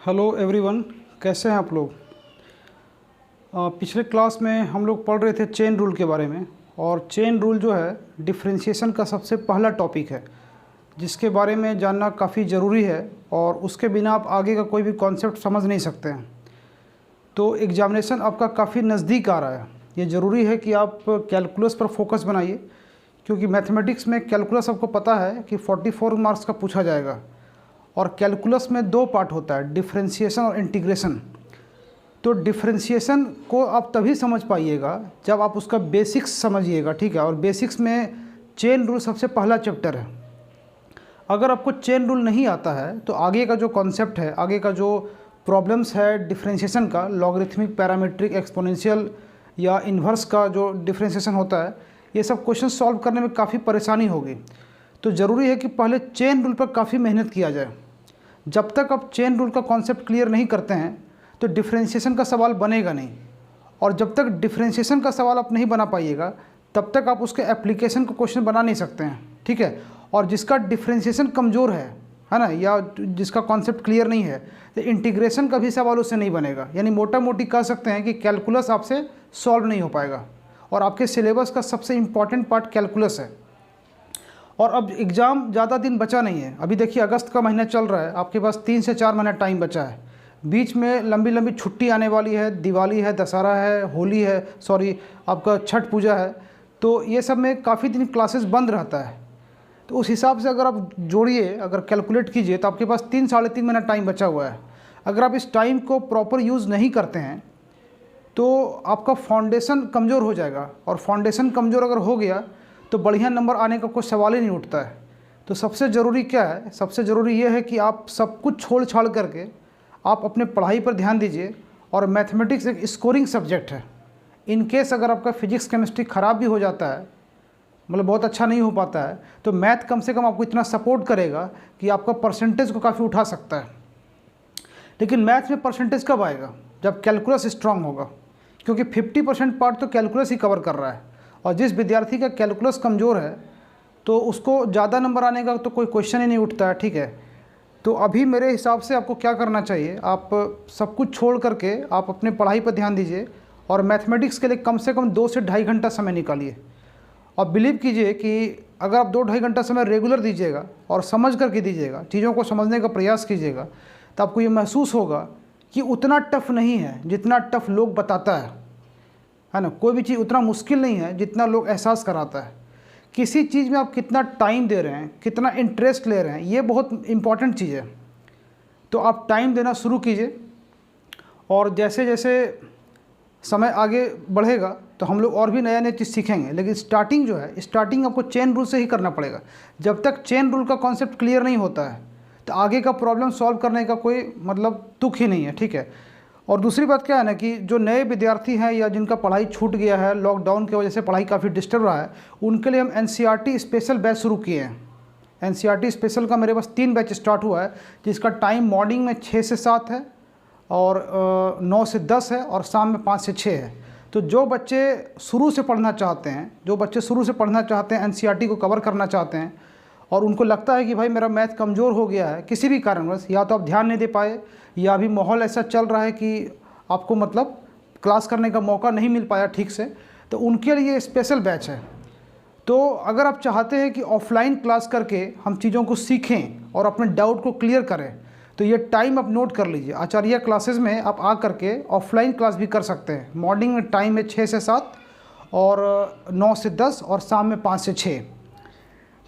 Hello everyone, कैसे हैं आप लोग। पिछले क्लास में हम लोग पढ़ रहे थे चेन रूल के बारे में। और चेन रूल जो है डिफरेंशिएशन का सबसे पहला टॉपिक है, जिसके बारे में जानना काफ़ी ज़रूरी है और उसके बिना आप आगे का कोई भी कॉन्सेप्ट समझ नहीं सकते हैं। तो एग्ज़ामिनेशन आपका काफ़ी नज़दीक आ रहा है। ये ज़रूरी है कि आप कैलकुलस पर फोकस बनाइए, क्योंकि मैथमेटिक्स में कैलकुलस आपको पता है कि 44 मार्क्स का पूछा जाएगा। और कैलकुलस में दो पार्ट होता है, डिफरेंशिएशन और इंटीग्रेशन। तो डिफरेंशिएशन को आप तभी समझ पाइएगा जब आप उसका बेसिक्स समझिएगा, ठीक है। और बेसिक्स में चेन रूल सबसे पहला चैप्टर है। अगर आपको चेन रूल नहीं आता है तो आगे का जो कॉन्सेप्ट है, आगे का जो प्रॉब्लम्स है डिफरेंशिएशन का, लॉगरिथमिक, पैरामीट्रिक, एक्सपोनेंशियल या इन्वर्स का जो डिफरेंशिएशन होता है, ये सब क्वेश्चन सॉल्व करने में काफ़ी परेशानी होगी। तो ज़रूरी है कि पहले चेन रूल पर काफ़ी मेहनत किया जाए। जब तक आप चेन रूल का कॉन्सेप्ट क्लियर नहीं करते हैं तो डिफरेंशिएशन का सवाल बनेगा नहीं। और जब तक डिफरेंशिएशन का सवाल आप नहीं बना पाइएगा तब तक आप उसके एप्लीकेशन का क्वेश्चन बना नहीं सकते हैं, ठीक है। और जिसका डिफरेंशिएशन कमज़ोर है ना, या जिसका कॉन्सेप्ट क्लियर नहीं है, तो इंटीग्रेशन का भी सवाल उससे नहीं बनेगा। यानी मोटा मोटी कह सकते हैं कि कैलकुलस आपसे सॉल्व नहीं हो पाएगा। और आपके सिलेबस का सबसे इम्पॉर्टेंट पार्ट कैलकुलस है। और अब एग्ज़ाम ज़्यादा दिन बचा नहीं है। अभी देखिए अगस्त का महीना चल रहा है, आपके पास 3 से 4 महीना टाइम बचा है। बीच में लंबी लंबी छुट्टी आने वाली है, दिवाली है, दशहरा है, होली है, आपका छठ पूजा है। तो ये सब में काफ़ी दिन क्लासेस बंद रहता है। तो उस हिसाब से अगर आप जोड़िए, अगर कैलकुलेट कीजिए तो आपके पास 3 साढ़े 3 महीना टाइम बचा हुआ है। अगर आप इस टाइम को प्रॉपर यूज़ नहीं करते हैं तो आपका फाउंडेशन कमज़ोर हो जाएगा। और फाउंडेशन कमज़ोर अगर हो गया तो बढ़िया नंबर आने का कोई सवाल ही नहीं उठता है। तो सबसे ज़रूरी क्या है? सबसे ज़रूरी ये है कि आप सब कुछ छोड़ छाड़ करके आप अपने पढ़ाई पर ध्यान दीजिए। और मैथमेटिक्स एक स्कोरिंग सब्जेक्ट है। इन केस अगर आपका फिजिक्स केमिस्ट्री ख़राब भी हो जाता है, मतलब बहुत अच्छा नहीं हो पाता है, तो मैथ कम से कम आपको इतना सपोर्ट करेगा कि आपका परसेंटेज को काफ़ी उठा सकता है। लेकिन मैथ में परसेंटेज कब आएगा? जब कैलकुलस स्ट्रांग होगा, क्योंकि 50% पार्ट तो कैलकुलस ही कवर कर रहा है। और जिस विद्यार्थी का कैलकुलस कमज़ोर है तो उसको ज़्यादा नंबर आने का तो कोई क्वेश्चन ही नहीं उठता है, ठीक है। तो अभी मेरे हिसाब से आपको क्या करना चाहिए, आप सब कुछ छोड़ करके आप अपने पढ़ाई पर ध्यान दीजिए और मैथमेटिक्स के लिए कम से कम 2 से ढाई घंटा समय निकालिए। और बिलीव कीजिए कि अगर आप 2-2.5 घंटा समय रेगुलर दीजिएगा और समझ करके दीजिएगा, चीज़ों को समझने का प्रयास कीजिएगा, तो आपको ये महसूस होगा कि उतना टफ़ नहीं है जितना टफ़ लोग बताता है ना। कोई भी चीज़ उतना मुश्किल नहीं है जितना लोग एहसास कराता है। किसी चीज़ में आप कितना टाइम दे रहे हैं, कितना इंटरेस्ट ले रहे हैं, ये बहुत इम्पॉर्टेंट चीज़ है। तो आप टाइम देना शुरू कीजिए। और जैसे जैसे समय आगे बढ़ेगा तो हम लोग और भी नया नया चीज़ सीखेंगे। लेकिन स्टार्टिंग जो है, स्टार्टिंग आपको चेन रूल से ही करना पड़ेगा। जब तक चेन रूल का कॉन्सेप्ट क्लियर नहीं होता है तो आगे का प्रॉब्लम सॉल्व करने का कोई मतलब तुक ही नहीं है, ठीक है। और दूसरी बात क्या है ना कि जो नए विद्यार्थी हैं या जिनका पढ़ाई छूट गया है, लॉकडाउन की वजह से पढ़ाई काफ़ी डिस्टर्ब रहा है, उनके लिए हम एनसीईआरटी स्पेशल बैच शुरू किए हैं। एनसीईआरटी स्पेशल का मेरे पास 3 बैच स्टार्ट हुआ है, जिसका टाइम मॉर्निंग में 6 से 7 है और 9 से 10 है और शाम में 5 से 6 है। तो जो बच्चे शुरू से पढ़ना चाहते हैं, एनसीईआरटी को कवर करना चाहते हैं और उनको लगता है कि भाई मेरा मैथ कमज़ोर हो गया है किसी भी कारणवश, या तो आप ध्यान नहीं दे पाए या अभी माहौल ऐसा चल रहा है कि आपको मतलब क्लास करने का मौका नहीं मिल पाया ठीक से, तो उनके लिए स्पेशल बैच है। तो अगर आप चाहते हैं कि ऑफलाइन क्लास करके हम चीज़ों को सीखें और अपने डाउट को क्लियर करें, तो ये टाइम आप नोट कर लीजिए। आचार्य क्लासेस में आप आ करके ऑफलाइन क्लास भी कर सकते हैं। मॉर्निंग में टाइम है 6 से 7 और 9 से 10 और शाम में 5 से 6।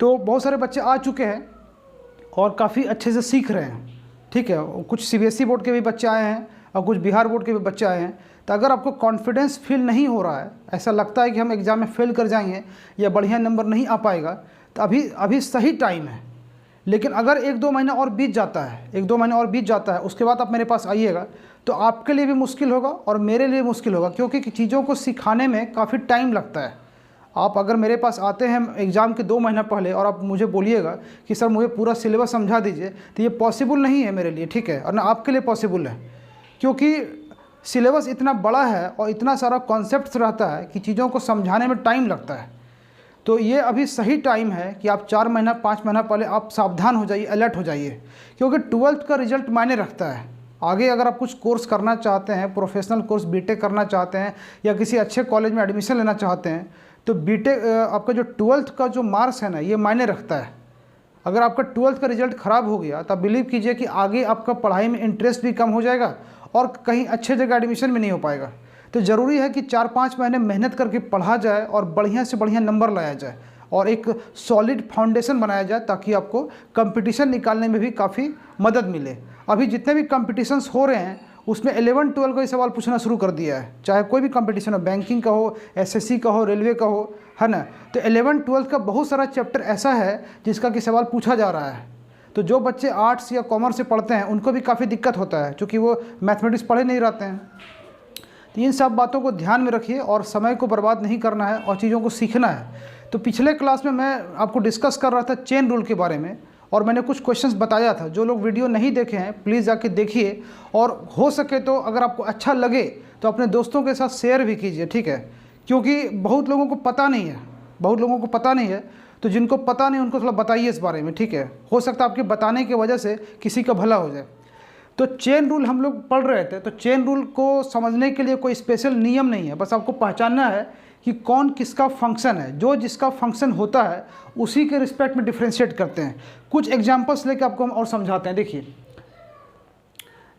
तो बहुत सारे बच्चे आ चुके हैं और काफ़ी अच्छे से सीख रहे हैं, ठीक है। कुछ सीबीएसई बोर्ड के भी बच्चे आए हैं और कुछ बिहार बोर्ड के भी बच्चे आए हैं। तो अगर आपको कॉन्फिडेंस फील नहीं हो रहा है, ऐसा लगता है कि हम एग्ज़ाम में फेल कर जाएंगे या बढ़िया नंबर नहीं आ पाएगा, तो अभी सही टाइम है। लेकिन अगर 1-2 महीना और बीत जाता है, उसके बाद आप मेरे पास आइएगा, तो आपके लिए भी मुश्किल होगा और मेरे लिए मुश्किल होगा, क्योंकि चीज़ों को सिखाने में काफ़ी टाइम लगता है। आप अगर मेरे पास आते हैं एग्ज़ाम के 2 महीना पहले और आप मुझे बोलिएगा कि सर मुझे पूरा सिलेबस समझा दीजिए, तो ये पॉसिबल नहीं है मेरे लिए, ठीक है, और ना आपके लिए पॉसिबल है। क्योंकि सिलेबस इतना बड़ा है और इतना सारा कॉन्सेप्ट्स रहता है कि चीज़ों को समझाने में टाइम लगता है। तो ये अभी सही टाइम है कि आप 4 महीना 5 महीना पहले आप सावधान हो जाइए, अलर्ट हो जाइए, क्योंकि 12th का रिज़ल्ट मायने रखता है। आगे अगर आप कुछ कोर्स करना चाहते हैं, प्रोफेशनल कोर्स बीटेक करना चाहते हैं या किसी अच्छे कॉलेज में एडमिशन लेना चाहते हैं, तो बीटेक आपका जो 12th का जो मार्क्स है ना, ये मायने रखता है। अगर आपका 12th का रिजल्ट ख़राब हो गया तो बिलीव कीजिए कि आगे आपका पढ़ाई में इंटरेस्ट भी कम हो जाएगा और कहीं अच्छे जगह एडमिशन भी नहीं हो पाएगा। तो ज़रूरी है कि 4-5 महीने मेहनत करके पढ़ा जाए और बढ़िया से बढ़िया नंबर लाया जाए और एक सॉलिड फाउंडेशन बनाया जाए, ताकि आपको कंपटीशन निकालने में भी काफ़ी मदद मिले। अभी जितने भी कंपटीशन्स हो रहे हैं उसमें 11-12 का ही सवाल पूछना शुरू कर दिया है, चाहे कोई भी कंपटीशन हो, बैंकिंग का हो, एसएससी का हो, रेलवे का हो, है ना। तो 11-12 का बहुत सारा चैप्टर ऐसा है जिसका कि सवाल पूछा जा रहा है। तो जो बच्चे आर्ट्स या कॉमर्स से पढ़ते हैं उनको भी काफ़ी दिक्कत होता है, क्योंकि वो मैथमेटिक्स पढ़े नहीं रहते हैं। तो इन सब बातों को ध्यान में रखिए और समय को बर्बाद नहीं करना है और चीज़ों को सीखना है। तो पिछले क्लास में मैं आपको डिस्कस कर रहा था चेन रूल के बारे में, और मैंने कुछ क्वेश्चंस बताया था। जो लोग वीडियो नहीं देखे हैं प्लीज़ जाके देखिए, और हो सके तो अगर आपको अच्छा लगे तो अपने दोस्तों के साथ शेयर भी कीजिए, ठीक है। क्योंकि बहुत लोगों को पता नहीं है, तो जिनको पता नहीं उनको थोड़ा बताइए इस बारे में, ठीक है। हो सकता है आपके बताने की वजह से किसी का भला हो जाए। तो चेन रूल हम लोग पढ़ रहे थे। तो चेन रूल को समझने के लिए कोई स्पेशल नियम नहीं है, बस आपको पहचानना है कि कौन किसका फंक्शन है। जो जिसका फंक्शन होता है उसी के रिस्पेक्ट में डिफ्रेंशिएट करते हैं। कुछ एग्जांपल्स लेके आपको हम और समझाते हैं। देखिए,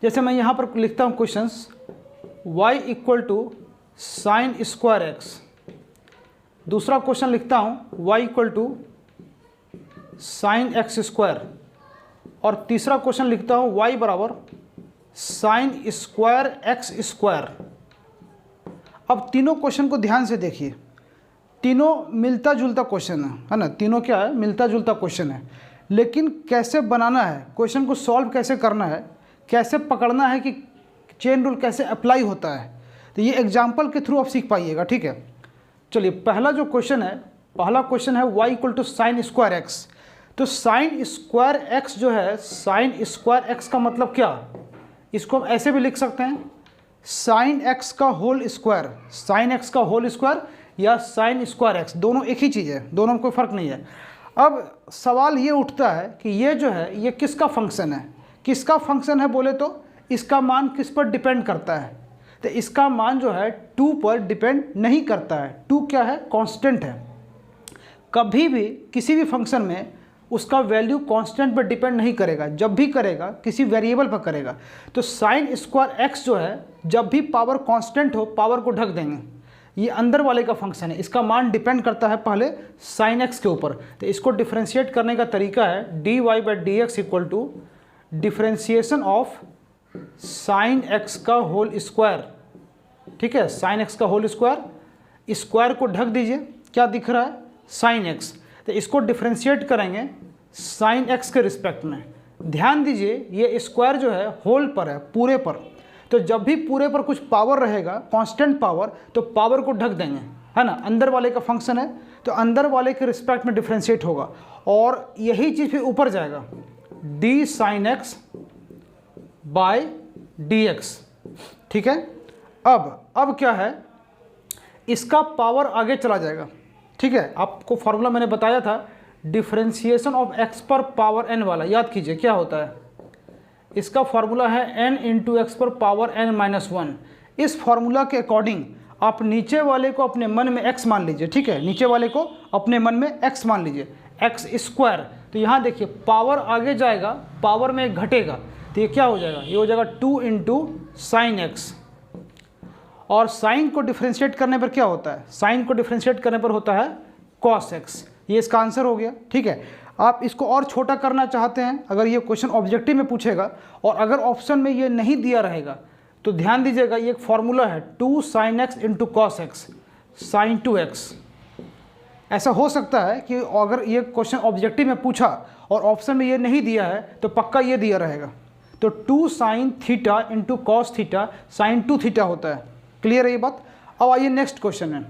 जैसे मैं यहाँ पर लिखता हूँ क्वेश्चंस, y = sin² x। दूसरा क्वेश्चन लिखता हूँ y = sin x²। और तीसरा क्वेश्चन लिखता हूँ y = sin² x²। अब तीनों क्वेश्चन को ध्यान से देखिए, तीनों मिलता जुलता क्वेश्चन है ना। तीनों क्या है? मिलता जुलता क्वेश्चन है। लेकिन कैसे बनाना है, क्वेश्चन को सॉल्व कैसे करना है, कैसे पकड़ना है कि चेन रूल कैसे अप्लाई होता है, तो ये एग्जाम्पल के थ्रू आप सीख पाइएगा, ठीक है। चलिए, पहला क्वेश्चन है y = sin² x। तो sin² x जो है, sin² x का मतलब क्या, इसको हम ऐसे भी लिख सकते हैं sin x का होल स्क्वायर या sin² x, दोनों एक ही चीज़ है, दोनों में कोई फ़र्क नहीं है। अब सवाल ये उठता है कि ये जो है ये किसका फंक्शन है। किसका फंक्शन है बोले तो इसका मान किस पर डिपेंड करता है। तो इसका मान जो है 2 पर डिपेंड नहीं करता है। 2 क्या है? कांस्टेंट है। कभी भी किसी भी फंक्शन में उसका वैल्यू कांस्टेंट पर डिपेंड नहीं करेगा, जब भी करेगा किसी वेरिएबल पर करेगा। तो sin² x जो है, जब भी पावर कांस्टेंट हो पावर को ढक देंगे। ये अंदर वाले का फंक्शन है, इसका मान डिपेंड करता है पहले sin x के ऊपर। तो इसको डिफ्रेंशिएट करने का तरीका है dy/dx = differentiation of sin x का होल स्क्वायर, ठीक है। sin x का होल स्क्वायर को ढक दीजिए, क्या दिख रहा है? sin x। तो इसको डिफ्रेंशिएट करेंगे sin x के रिस्पेक्ट में। ध्यान दीजिए, ये स्क्वायर जो है होल पर है, पूरे पर। तो जब भी पूरे पर कुछ पावर रहेगा, कांस्टेंट पावर, तो पावर को ढक देंगे, है ना। अंदर वाले का फंक्शन है तो अंदर वाले के रिस्पेक्ट में डिफ्रेंशिएट होगा, और यही चीज़ फिर ऊपर जाएगा d sin x by dx, ठीक है। अब क्या है, इसका पावर आगे चला जाएगा, ठीक है। आपको फॉर्मूला मैंने बताया था डिफ्रेंशिएशन ऑफ x पर पावर n वाला, याद कीजिए क्या होता है। इसका फॉर्मूला है n × x पर पावर n-1। इस फॉर्मूला के अकॉर्डिंग आप नीचे वाले को अपने मन में x मान लीजिए, ठीक है। नीचे वाले को अपने मन में x मान लीजिए, x²। तो यहाँ देखिए पावर आगे जाएगा, पावर में घटेगा, तो ये क्या हो जाएगा? ये हो जाएगा 2 × sin x। और साइन को डिफ्रेंशिएट करने पर क्या होता है? साइन को डिफ्रेंशिएट करने पर होता है cos x। ये इसका आंसर हो गया, ठीक है। आप इसको और छोटा करना चाहते हैं, अगर ये क्वेश्चन ऑब्जेक्टिव में पूछेगा और अगर ऑप्शन में ये नहीं दिया रहेगा तो ध्यान दीजिएगा, ये एक फॉर्मूला है 2 sin x × cos x sin 2x। ऐसा हो सकता है कि अगर ये क्वेश्चन ऑब्जेक्टिव में पूछा और ऑप्शन में ये नहीं दिया है तो पक्का ये दिया रहेगा। तो 2 sin theta × cos theta sin 2 theta होता है। क्लियर है ये बात? अब आइए नेक्स्ट क्वेश्चन है।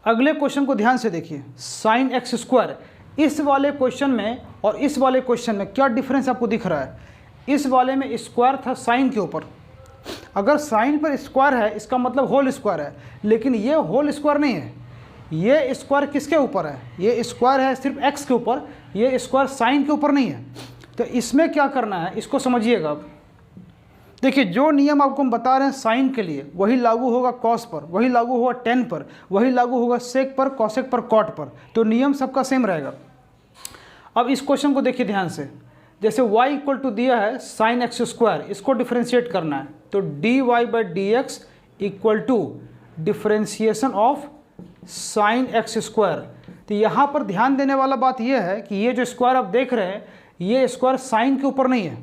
अगले क्वेश्चन को ध्यान से देखिए, sin x²। इस वाले क्वेश्चन में और इस वाले क्वेश्चन में क्या डिफरेंस आपको दिख रहा है? इस वाले में स्क्वायर था साइन के ऊपर, अगर साइन पर स्क्वायर है इसका मतलब होल स्क्वायर है, लेकिन ये होल स्क्वायर नहीं है। ये स्क्वायर किसके ऊपर है? ये स्क्वायर है सिर्फ x के ऊपर, ये स्क्वायर साइन के ऊपर नहीं है। तो इसमें क्या करना है इसको समझिएगा। अब देखिए जो नियम आपको हम बता रहे हैं साइन के लिए वही लागू होगा कॉस पर, वही लागू होगा टेन पर, वही लागू होगा सेक पर, कॉसेक पर, कॉट पर, तो नियम सबका सेम रहेगा। अब इस क्वेश्चन को देखिए ध्यान से, जैसे y इक्वल टू दिया है साइन एक्स स्क्वायर, इसको डिफ्रेंशिएट करना है, तो d y by d x equal to differentiation of sine x square. तो यहाँ पर ध्यान देने वाला बात यह है कि ये जो स्क्वायर आप देख रहे हैं ये स्क्वायर साइन के ऊपर नहीं है,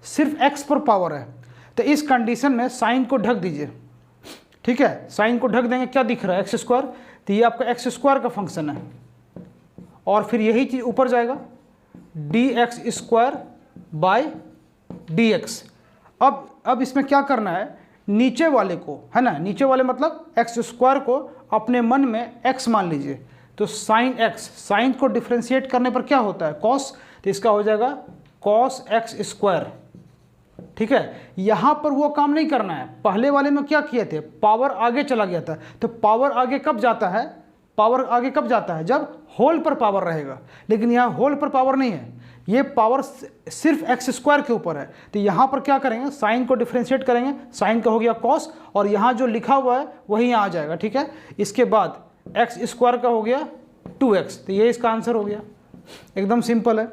सिर्फ एक्स पर पावर है। तो इस कंडीशन में साइन को ढक दीजिए, ठीक है, साइन को ढक देंगे, क्या दिख रहा है एक्स स्क्वायर, तो ये आपका एक्स स्क्वायर का फंक्शन है, और फिर यही चीज़ ऊपर जाएगा D x square by d x. अब इसमें क्या करना है, नीचे वाले को, है ना, नीचे वाले मतलब एक्स स्क्वायर को अपने मन में एक्स मान लीजिए, तो साइन एक्स, साइन को डिफ्रेंशिएट करने पर क्या होता है कॉस, तो इसका हो जाएगा कॉस एक्स स्क्वायर, ठीक है। यहाँ पर वो काम नहीं करना है, पहले वाले में क्या किए थे, पावर आगे चला गया था, तो पावर आगे कब जाता है, पावर आगे कब जाता है, जब होल पर पावर रहेगा, लेकिन यहाँ होल पर पावर नहीं है, ये पावर सिर्फ एक्स स्क्वायर के ऊपर है। तो यहाँ पर क्या करेंगे, साइन को डिफ्रेंशिएट करेंगे, साइन का हो गया कॉस, और यहाँ जो लिखा हुआ है वही यहाँ आ जाएगा, ठीक है। इसके बाद एक्स स्क्वायर का हो गया 2x, तो ये इसका आंसर हो गया, एकदम सिंपल है।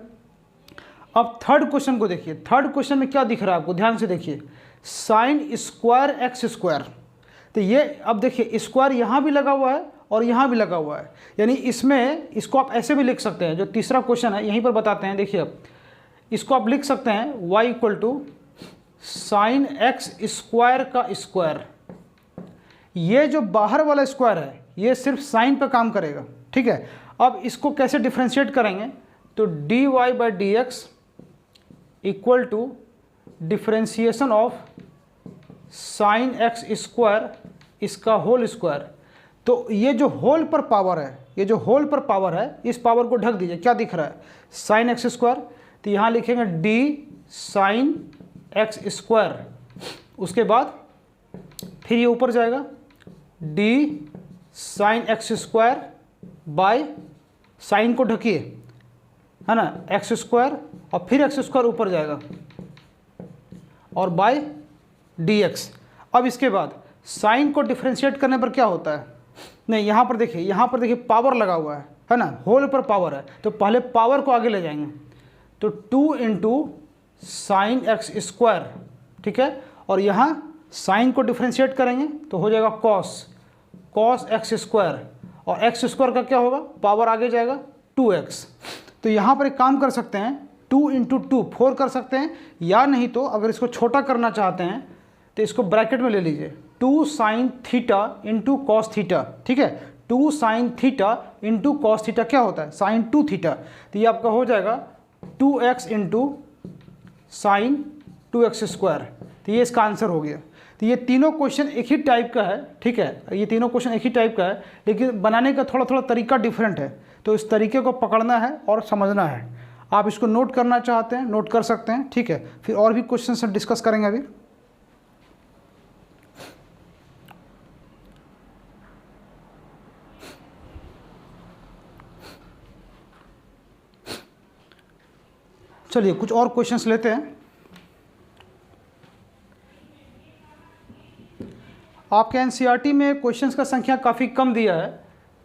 अब थर्ड क्वेश्चन को देखिए, थर्ड क्वेश्चन में क्या दिख रहा है आपको, ध्यान से देखिए, साइन स्क्वायर एक्स स्क्वायर, तो ये अब देखिए स्क्वायर यहाँ भी लगा हुआ है और यहाँ भी लगा हुआ है, यानी इसमें इसको आप ऐसे भी लिख सकते हैं, जो तीसरा क्वेश्चन है यहीं पर बताते हैं, देखिए अब इसको आप लिख सकते हैं y equal to sine x square का स्क्वायर। ये जो बाहर वाला स्क्वायर है ये सिर्फ साइन पर काम करेगा, ठीक है। अब इसको कैसे डिफ्रेंशिएट करेंगे, तो d y by d x equal to differentiation of sine x square इसका होल स्क्वायर। तो ये जो होल पर पावर है, ये जो होल पर पावर है, इस पावर को ढक दीजिए, क्या दिख रहा है साइन एक्स स्क्वायर, तो यहाँ लिखेंगे डी साइन एक्स स्क्वायर, उसके बाद फिर ये ऊपर जाएगा d sine x square by, sine को ढकिए, है ना, एक्स स्क्वायर, और फिर एक्स स्क्वायर ऊपर जाएगा और बाय डी एक्स। अब इसके बाद साइन को डिफ्रेंशिएट करने पर क्या होता है, नहीं यहाँ पर देखिए, यहाँ पर देखिए पावर लगा हुआ है ना, होल पर पावर है, तो पहले पावर को आगे ले जाएंगे, तो 2 इंटू साइन एक्स स्क्वायर, ठीक है, और यहाँ साइन को डिफ्रेंशिएट करेंगे तो हो जाएगा कॉस, कॉस एक्स स्क्वायर, और एक्स स्क्वायर का क्या होगा, पावर आगे जाएगा 2x। तो यहाँ पर एक काम कर सकते हैं, 2 इंटू 2 4 कर सकते हैं, या नहीं तो अगर इसको छोटा करना चाहते हैं तो इसको ब्रैकेट में ले लीजिए, 2 sine theta into cos theta, ठीक है, 2 sine theta into cos theta क्या होता है साइन 2 थीटा, तो ये आपका हो जाएगा 2x into sine 2x square, तो ये इसका आंसर हो गया। तो ये तीनों क्वेश्चन एक ही टाइप का है, ठीक है, ये तीनों क्वेश्चन एक ही टाइप का है, लेकिन बनाने का थोड़ा थोड़ा तरीका डिफरेंट है, तो इस तरीके को पकड़ना है और समझना है। आप इसको नोट करना चाहते हैं नोट कर सकते हैं, ठीक है, फिर और भी क्वेश्चन से डिस्कस करेंगे अभी। चलिए कुछ और क्वेश्चंस लेते हैं। आपके एनसीईआरटी में क्वेश्चंस का संख्या काफ़ी कम दिया है,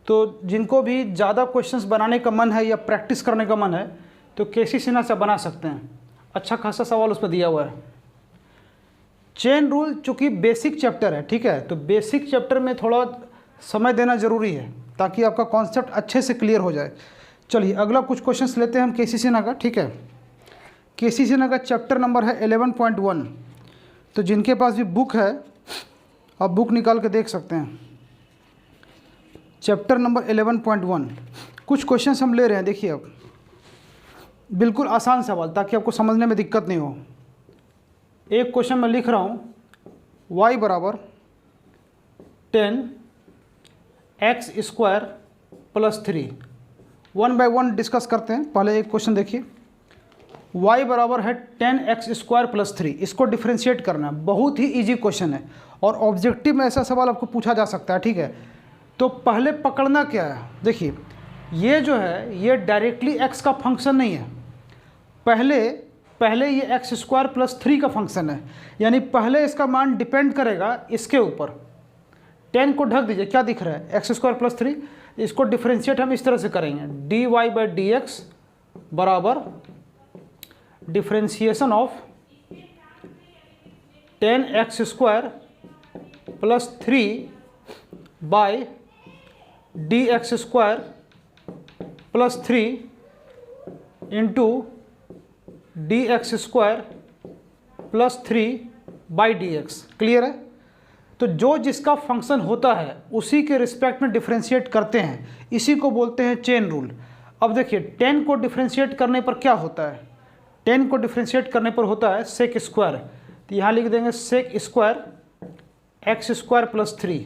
तो जिनको भी ज़्यादा क्वेश्चंस बनाने का मन है या प्रैक्टिस करने का मन है तो केसी सिन्हा से बना सकते हैं, अच्छा खासा सवाल उस पर दिया हुआ है। चेन रूल चूँकि बेसिक चैप्टर है, ठीक है, तो बेसिक चैप्टर में थोड़ा समय देना ज़रूरी है ताकि आपका कॉन्सेप्ट अच्छे से क्लियर हो जाए। चलिए अगला कुछ क्वेश्चंस लेते हैं हम केसी सिन्हा का, ठीक है। केसी सिन्हा का चैप्टर नंबर है 11.1, तो जिनके पास भी बुक है आप बुक निकाल के देख सकते हैं। चैप्टर नंबर 11.1 कुछ क्वेश्चंस हम ले रहे हैं, देखिए अब बिल्कुल आसान सवाल ताकि आपको समझने में दिक्कत नहीं हो। एक क्वेश्चन मैं लिख रहा हूँ, y बराबर 10x square plus 3, 1 bye 1 discuss करते हैं। पहले एक क्वेश्चन देखिए, y बराबर है 10x स्क्वायर प्लस 3, इसको डिफ्रेंशिएट करना है, बहुत ही इजी क्वेश्चन है और ऑब्जेक्टिव में ऐसा सवाल आपको पूछा जा सकता है, ठीक है। तो पहले पकड़ना क्या है, देखिए ये जो है ये डायरेक्टली x का फंक्शन नहीं है, पहले पहले ये एक्स स्क्वायर प्लस 3 का फंक्शन है, यानी पहले इसका मान डिपेंड करेगा इसके ऊपर। 10 को ढक दीजिए, क्या दिख रहा है, एक्स स्क्वायर प्लस 3। इसको डिफ्रेंशिएट हम इस तरह से करेंगे, dy बाई डी एक्स बराबर differentiation of 10x square plus 3 by d x square plus 3 into D x square plus 3 by d x. Clear है? तो जो जिसका फंक्शन होता है उसी के रिस्पेक्ट में डिफ्रेंशिएट करते हैं, इसी को बोलते हैं चेन रूल। अब देखिए 10 को डिफ्रेंशिएट करने पर क्या होता है, 10 को डिफ्रेंशिएट करने पर होता है सेक स्क्वायर, तो यहाँ लिख देंगे sec square x square plus 3।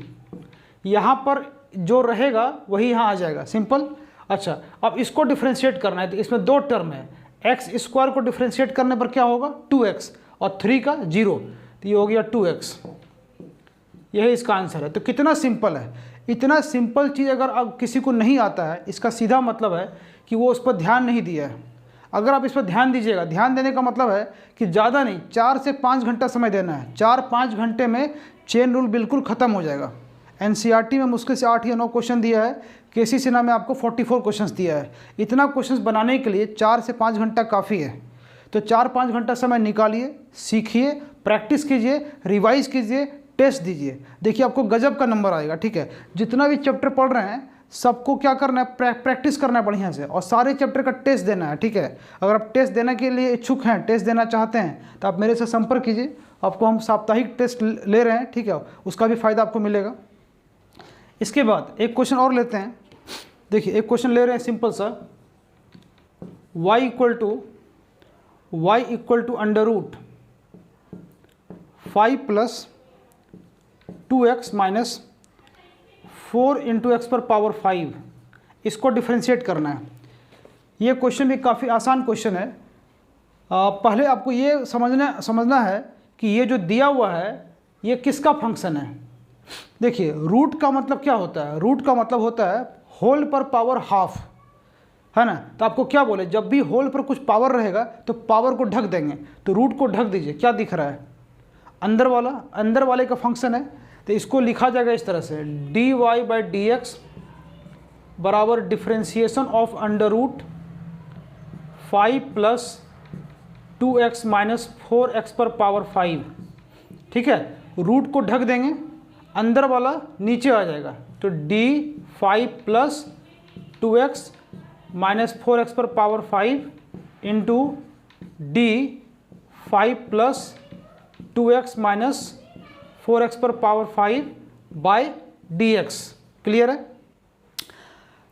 यहाँ पर जो रहेगा वही यहाँ आ जाएगा, सिंपल। अच्छा, अब इसको डिफ्रेंशिएट करना है तो इसमें दो टर्म है, एक्स स्क्वायर को डिफ्रेंशिएट करने पर क्या होगा 2x और 3 का 0, तो ये हो गया 2x। यही इसका आंसर है। तो कितना सिंपल है। इतना सिंपल चीज़ अगर अब किसी को नहीं आता है, इसका सीधा मतलब है कि वो उस पर ध्यान नहीं दिया है। अगर आप इस पर ध्यान दीजिएगा, ध्यान देने का मतलब है कि ज़्यादा नहीं, 4 से 5 घंटा समय देना है। 4-5 घंटे में चेन रूल बिल्कुल ख़त्म हो जाएगा। एनसीईआरटी में मुश्किल से 8 या 9 क्वेश्चन दिया है, केसी सिन्हा में आपको 44 क्वेश्चंस दिया है। इतना क्वेश्चंस बनाने के लिए 4 से 5 घंटा काफ़ी है। तो 4-5 घंटा समय निकालिए, सीखिए, प्रैक्टिस कीजिए, रिवाइज कीजिए, टेस्ट दीजिए, देखिए आपको गजब का नंबर आएगा। ठीक है, जितना भी चैप्टर पढ़ रहे हैं सबको क्या करना है, प्रैक्टिस करना है बढ़िया से, और सारे चैप्टर का टेस्ट देना है। ठीक है, अगर आप टेस्ट देने के लिए इच्छुक हैं, टेस्ट देना चाहते हैं, तो आप मेरे से संपर्क कीजिए। आपको हम साप्ताहिक टेस्ट ले रहे हैं, ठीक है, उसका भी फ़ायदा आपको मिलेगा। इसके बाद एक क्वेश्चन और लेते हैं। देखिए एक क्वेश्चन ले रहे हैं सिंपल सा, y equal to under root 5 plus 2x minus 4 into x पर पावर 5, इसको डिफ्रेंशिएट करना है। ये क्वेश्चन भी काफ़ी आसान क्वेश्चन है। पहले आपको ये समझना है कि ये जो दिया हुआ है ये किसका फंक्शन है। देखिए रूट का मतलब क्या होता है, रूट का मतलब होता है होल पर पावर हाफ, है ना। तो आपको क्या बोले, जब भी होल पर कुछ पावर रहेगा तो पावर को ढक देंगे, तो रूट को ढक दीजिए, क्या दिख रहा है, अंदर वाले का फंक्शन है। तो इसको लिखा जाएगा इस तरह से, dy बाई डी एक्स बराबर differentiation of under root 5 plus 2x minus 4x पर पावर 5। ठीक है, रूट को ढक देंगे, अंदर वाला नीचे आ जाएगा, तो d5 plus 2x minus 4x पर power 5 into d5 plus 2x minus 4x पर पावर 5 बाय dx। क्लियर है?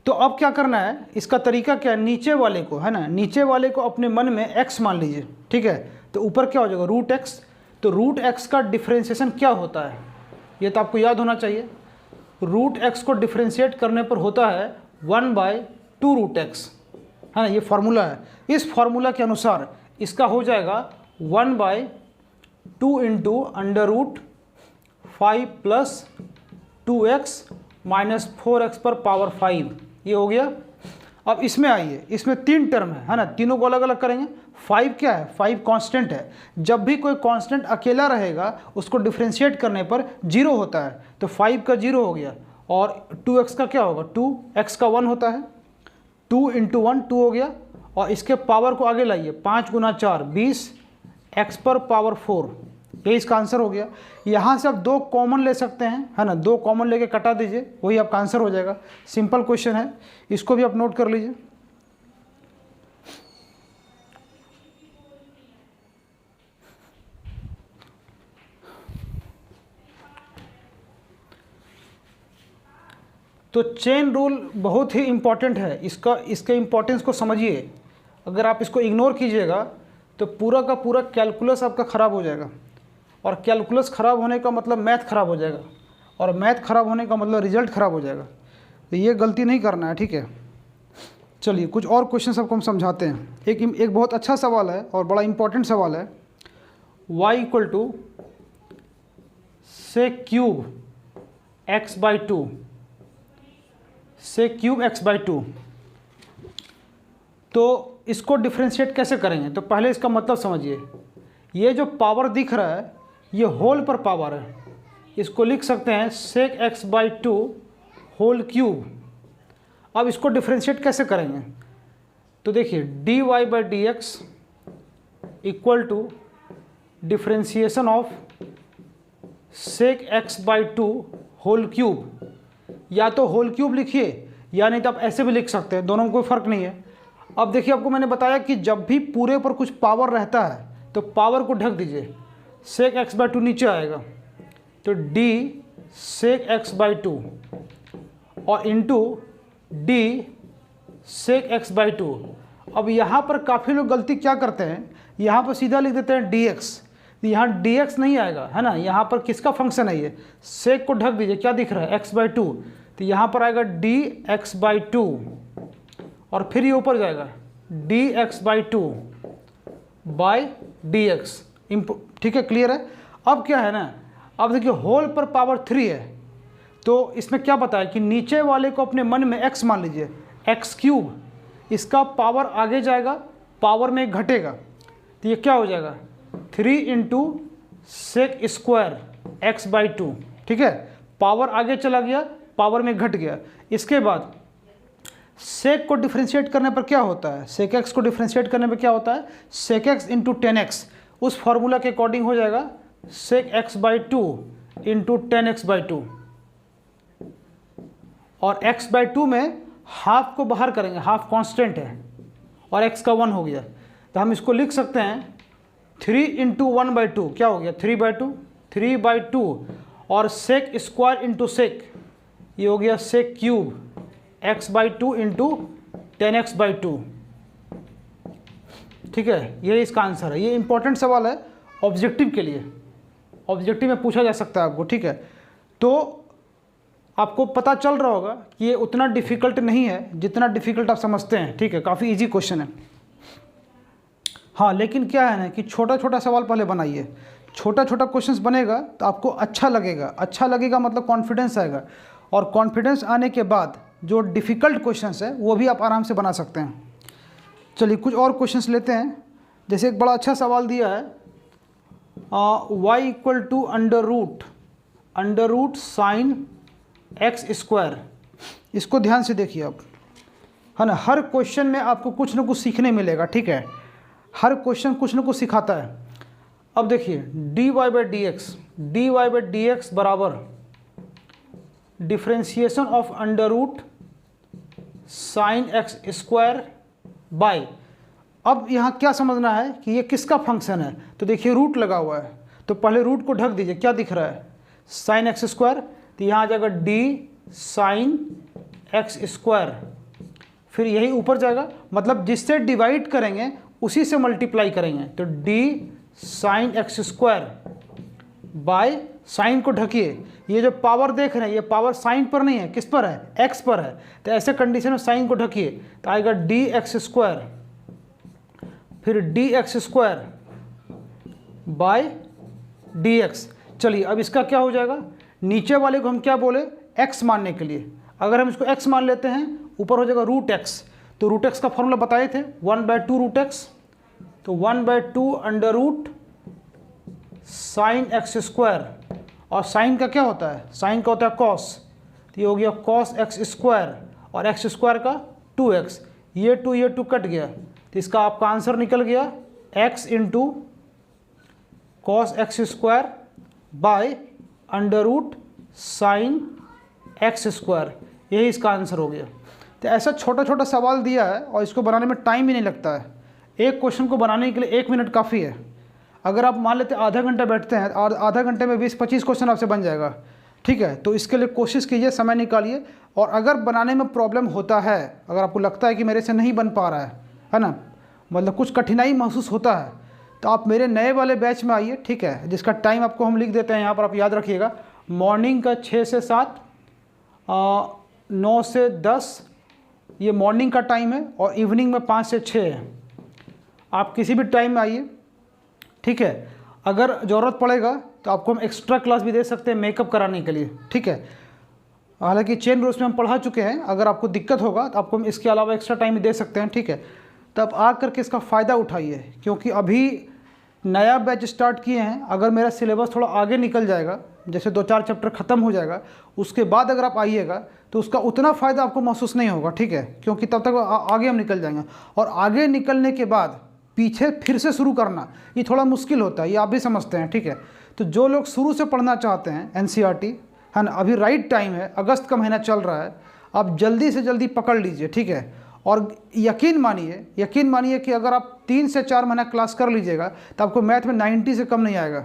तो अब क्या करना है, इसका तरीका क्या है, नीचे वाले को, है ना, नीचे वाले को अपने मन में x मान लीजिए। ठीक है, तो ऊपर क्या हो जाएगा रूट x। तो रूट x का डिफ्रेंशिएशन क्या होता है, ये तो आपको याद होना चाहिए। रूट x को डिफ्रेंशिएट करने पर होता है 1/2 रूट x, है ना, ये फार्मूला है। इस फार्मूला के अनुसार इसका हो जाएगा 1/2 into under root 5 plus 2x minus 4x पर पावर 5, ये हो गया। अब इसमें आइए, इसमें 3 टर्म है ना, तीनों को अलग अलग करेंगे। 5 क्या है, 5 कांस्टेंट है। जब भी कोई कांस्टेंट अकेला रहेगा उसको डिफ्रेंशिएट करने पर 0 होता है, तो 5 का 0 हो गया। और 2x का क्या होगा, 2x का 1 होता है, 2 इंटू 1 2 हो गया। और इसके पावर को आगे लाइए, 5 गुना 4 20 x पर पावर 4, ये इसका आंसर हो गया। यहाँ से आप 2 कॉमन ले सकते हैं, है ना, 2 कॉमन लेके कटा दीजिए, वही आपका आंसर हो जाएगा। सिंपल क्वेश्चन है, इसको भी आप नोट कर लीजिए। तो चेन रूल बहुत ही इम्पॉर्टेंट है, इसके इम्पोर्टेंस को समझिए। अगर आप इसको इग्नोर कीजिएगा तो पूरा का पूरा कैलकुलस आपका ख़राब हो जाएगा, और कैलकुलस ख़राब होने का मतलब मैथ ख़राब हो जाएगा, और मैथ ख़राब होने का मतलब रिजल्ट ख़राब हो जाएगा। तो ये गलती नहीं करना है, ठीक है। चलिए कुछ और क्वेश्चन सबको हम समझाते हैं। एक बहुत अच्छा सवाल है और बड़ा इम्पोर्टेंट सवाल है। y इक्वल टू से क्यूब x/2, से क्यूब x/2। तो इसको डिफ्रेंशिएट कैसे करेंगे? तो पहले इसका मतलब समझिए, ये जो पावर दिख रहा है ये होल पर पावर है, इसको लिख सकते हैं sec x/2 होल क्यूब। अब इसको डिफ्रेंशिएट कैसे करेंगे? तो देखिए dy/dx equal to differentiation of sec x/2 whole cube, या तो होल क्यूब लिखिए या नहीं तो आप ऐसे भी लिख सकते हैं, दोनों में कोई फ़र्क नहीं है। अब देखिए आपको मैंने बताया कि जब भी पूरे पर कुछ पावर रहता है तो पावर को ढक दीजिए, sec x/2 नीचे आएगा तो d sec x/2 और इंटू d sec x/2। अब यहाँ पर काफ़ी लोग गलती क्या करते हैं, यहाँ पर सीधा लिख देते हैं dx, तो यहाँ dx नहीं आएगा है ना, यहाँ पर किसका फंक्शन है ये, sec को ढक दीजिए, क्या दिख रहा है x/2, तो यहाँ पर आएगा dx/2 और फिर ये ऊपर जाएगा dx/2 बाय dx। ठीक है, क्लियर है। अब क्या है ना, अब देखिए होल पर पावर 3 है, तो इसमें क्या बताया कि नीचे वाले को अपने मन में x मान लीजिए, x³, इसका पावर आगे जाएगा, पावर में घटेगा, तो ये क्या हो जाएगा 3 × sec² x/2। ठीक है, पावर आगे चला गया, पावर में घट गया। इसके बाद सेक को डिफ्रेंशिएट करने पर क्या होता है, सेक एक्स को डिफ्रेंशिएट करने पर क्या होता है, सेक एक्स इंटू 10x, उस फॉर्मूला के अकॉर्डिंग हो जाएगा सेक x/2 इंटू 10x/2, और x/2 में हाफ को बाहर करेंगे, हाफ कांस्टेंट है और x का 1 हो गया, तो हम इसको लिख सकते हैं 3 × 1/2 क्या हो गया 3/2 और sec² इंटू सेक, ये हो गया sec³ x/2 इंटू 10x/2। ठीक है, ये इसका आंसर है। ये इंपॉर्टेंट सवाल है ऑब्जेक्टिव के लिए, ऑब्जेक्टिव में पूछा जा सकता है आपको। ठीक है, तो आपको पता चल रहा होगा कि ये उतना डिफ़िकल्ट नहीं है जितना डिफ़िकल्ट आप समझते हैं। ठीक है, काफ़ी इजी क्वेश्चन है। हाँ, लेकिन क्या है ना कि छोटा छोटा सवाल पहले बनाइए, छोटा छोटा क्वेश्चंस बनेगा तो आपको अच्छा लगेगा, अच्छा लगेगा मतलब कॉन्फिडेंस आएगा, और कॉन्फिडेंस आने के बाद जो डिफ़िकल्ट क्वेश्चंस है वो भी आप आराम से बना सकते हैं। चलिए कुछ और क्वेश्चंस लेते हैं। जैसे एक बड़ा अच्छा सवाल दिया है, y = under root sine x²। इसको ध्यान से देखिए आप, है ना, हर क्वेश्चन में आपको कुछ ना कुछ सीखने मिलेगा। ठीक है, हर क्वेश्चन कुछ ना कुछ सिखाता है। अब देखिए dy/dx बराबर differentiation of under root sine x² by, अब यहाँ क्या समझना है कि ये किसका फंक्शन है, तो देखिए रूट लगा हुआ है, तो पहले रूट को ढक दीजिए, क्या दिख रहा है साइन x², तो यहाँ आ जाएगा d साइन x², फिर यही ऊपर जाएगा, मतलब जिससे डिवाइड करेंगे उसी से मल्टीप्लाई करेंगे, तो d sign x² bye, sine को ढकिए, ये जो पावर देख रहे हैं ये पावर साइन पर नहीं है, किस पर है, x पर है, तो ऐसे कंडीशन में साइन को ढकिए तो आएगा dx², फिर dx² बाय dx। चलिए अब इसका क्या हो जाएगा, नीचे वाले को हम क्या बोले x मानने के लिए, अगर हम इसको x मान लेते हैं ऊपर हो जाएगा √x, तो √x का फॉर्मूला बताए थे 1/2 √x, तो 1/2 अंडर रूट साइन x², और साइन का क्या होता है, साइन का होता है cos, तो ये हो गया cos x² और x² का 2x, ये 2 कट गया, तो इसका आपका आंसर निकल गया x into cos x² by under root sine x², यही इसका आंसर हो गया। तो ऐसा छोटा छोटा सवाल दिया है और इसको बनाने में टाइम भी नहीं लगता है, एक क्वेश्चन को बनाने के लिए 1 मिनट काफ़ी है। अगर आप मान लेते आधा घंटा बैठते हैं और आधा घंटे में 20-25 क्वेश्चन आपसे बन जाएगा। ठीक है, तो इसके लिए कोशिश कीजिए, समय निकालिए, और अगर बनाने में प्रॉब्लम होता है, अगर आपको लगता है कि मेरे से नहीं बन पा रहा है ना, मतलब कुछ कठिनाई महसूस होता है, तो आप मेरे नए वाले बैच में आइए। ठीक है, जिसका टाइम आपको हम लिख देते हैं यहाँ पर, आप याद रखिएगा, मॉर्निंग का 6 से 7, 9 से 10 ये मॉर्निंग का टाइम है, और इवनिंग में 5 से 6 है। आप किसी भी टाइम में आइए। ठीक है, अगर ज़रूरत पड़ेगा तो आपको हम एक्स्ट्रा क्लास भी दे सकते हैं मेकअप कराने के लिए। ठीक है, हालांकि चेन रूल्स में हम पढ़ा चुके हैं, अगर आपको दिक्कत होगा तो आपको हम इसके अलावा एक्स्ट्रा टाइम भी दे सकते हैं। ठीक है, तब आ करके इसका फ़ायदा उठाइए, क्योंकि अभी नया बैच स्टार्ट किए हैं। अगर मेरा सिलेबस थोड़ा आगे निकल जाएगा, जैसे 2-4 चैप्टर ख़त्म हो जाएगा, उसके बाद अगर आप आइएगा तो उसका उतना फ़ायदा आपको महसूस नहीं होगा, ठीक है, क्योंकि तब तक आगे हम निकल जाएंगे। और आगे निकलने के बाद पीछे फिर से शुरू करना ये थोड़ा मुश्किल होता है, ये आप भी समझते हैं, ठीक है। तो जो लोग शुरू से पढ़ना चाहते हैं एनसीईआरटी, है ना, अभी राइट टाइम है, अगस्त का महीना चल रहा है, आप जल्दी से जल्दी पकड़ लीजिए, ठीक है। और यकीन मानिए कि अगर आप 3 से 4 महीना क्लास कर लीजिएगा तो आपको मैथ में 90 से कम नहीं आएगा,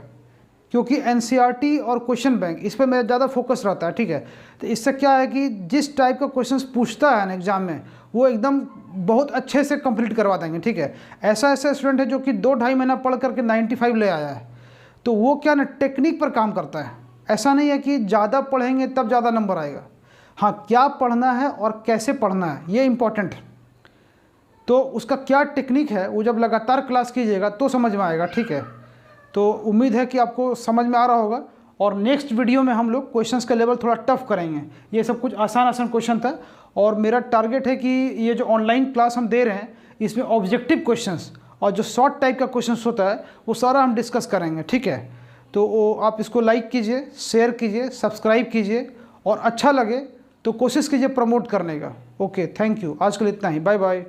क्योंकि एनसीईआरटी और क्वेश्चन बैंक इस पर मेरा ज़्यादा फोकस रहता है, ठीक है। तो इससे क्या है कि जिस टाइप का क्वेश्चंस पूछता है ना एग्ज़ाम में, वो एकदम बहुत अच्छे से कंप्लीट करवा देंगे, ठीक है। ऐसा स्टूडेंट है जो कि 2-2.5 महीना पढ़ करके 95 ले आया है, तो वो क्या ना टेक्निक पर काम करता है। ऐसा नहीं है कि ज़्यादा पढ़ेंगे तब ज़्यादा नंबर आएगा। हाँ, क्या पढ़ना है और कैसे पढ़ना है ये इंपॉर्टेंट है। तो उसका क्या टेक्निक है वो जब लगातार क्लास कीजिएगा तो समझ में आएगा, ठीक है। तो उम्मीद है कि आपको समझ में आ रहा होगा। और नेक्स्ट वीडियो में हम लोग क्वेश्चंस का लेवल थोड़ा टफ करेंगे। ये सब कुछ आसान क्वेश्चन था, और मेरा टारगेट है कि ये जो ऑनलाइन क्लास हम दे रहे हैं इसमें ऑब्जेक्टिव क्वेश्चंस और जो शॉर्ट टाइप का क्वेश्चंस होता है वो सारा हम डिस्कस करेंगे, ठीक है। तो आप इसको लाइक कीजिए, शेयर कीजिए, सब्सक्राइब कीजिए, और अच्छा लगे तो कोशिश कीजिए प्रमोट करने का। Okay, thank you. आज के लिए इतना ही, बाय बाय।